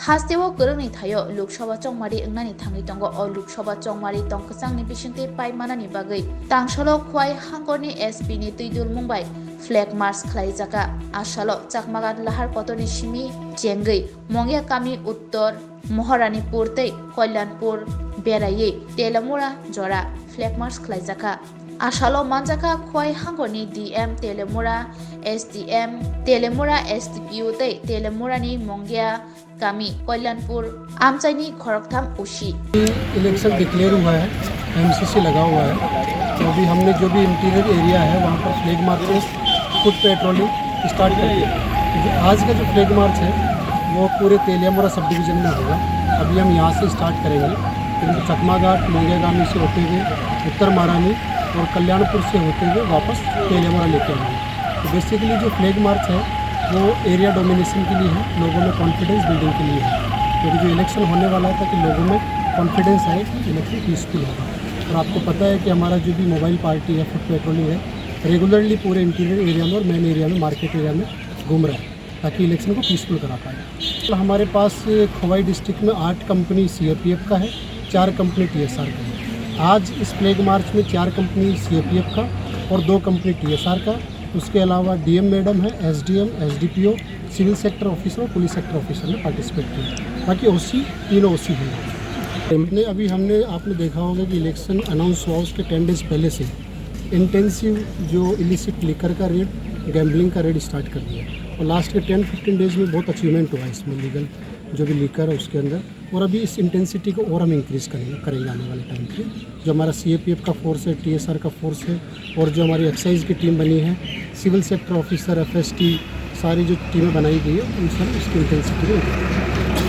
हास्तेव गोरोंनि थायो लोकसभा चौमारी अंगनानि थांनि दंग ओ लोकसभा चौमारी तंकसांनि बिसिंते पाइमानानि बागै तांसलो खवाइ हांगरनि एसपी नि तैदुल मुंबाइ फ्लैग मार्च खालाइजाका आसालो चाकमागान लाहार कतनि सिमी जेंगै मंगिया कामी उत्तर महारानीपुर तै कल्याणपुर बेरायै तेलमुरा जरा फ्लैग मार्च खालाइजाका आसालो मानजाका खवाइ हांगरनि DM Teliamura SDM Teliamura SDPO तै तेलेमुरानि मंगिया कामी कल्याणपुर आमचाइनी खरकथाम उशी इलेक्शन डिक्लेयर हुआ है, एमसीसी लगा हुआ है। तो अभी हमने जो भी इंटीरियर एरिया है वहाँ पर flag marches foot patrolling start कर दिया। क्योंकि आज का जो फ्लैग मार्च है वो पूरे तेलियामुरा सब डिवीज़न में होगा। अभी हम यहाँ से स्टार्ट करेंगे, क्योंकि चकमाघाट मोंगेगामी से होते हुए उत्तर महारानी और कल्याणपुर से होते हुए वापस तेलियामुरा लेके आएंगे। तो बेसिकली जो फ्लैग मार्च है वो एरिया डोमिनेशन के लिए है, लोगों में कॉन्फिडेंस बिल्डिंग के लिए है। क्योंकि जो इलेक्शन होने वाला है ताकि लोगों में कॉन्फिडेंस आए कि इलेक्शन पीसफुल होगा। और आपको पता है कि हमारा जो भी मोबाइल पार्टी है, फुट पेट्रोलिंग है, रेगुलरली पूरे इंटीरियर एरिया में और मेन एरिया में, मार्केट एरिया में घूम रहा है ताकि इलेक्शन को पीसफुल करा पाए। तो हमारे पास खोवाई डिस्ट्रिक्ट में 8 कंपनी सीएपीएफ का है, 4 कंपनी टीएसआर का है। आज इस फ्लैग मार्च में 4 कंपनी सीएपीएफ का और 2 कंपनी टीएसआर का, उसके अलावा डीएम मैडम है, SDM, SDPO, civil sector officer और पुलिस सेक्टर ऑफिसर ने पार्टिसिपेट किया। बाकी ओसी, तीनों ओसी हुए। अभी हमने आपने देखा होगा कि इलेक्शन अनाउंस हुआ उसके 10 डेज पहले से इंटेंसिव जो इलिसिट लिकर का रेट, गैम्बलिंग का रेट स्टार्ट कर दिया। और लास्ट के 10-15 डेज में बहुत अचीवमेंट हुआ इसमें, लीगल जो भी लिकर है उसके अंदर। और अभी इस इंटेंसिटी को और हम इंक्रीज़ करेंगे आने वाले टाइम पे। जो हमारा सीएपीएफ का फोर्स है, टीएसआर का फोर्स है, और जो हमारी एक्साइज की टीम बनी है, सिविल सेक्टर ऑफिसर, एफएसटी, सारी जो टीमें बनाई गई है उन सब इसकी इंटेंसिटी में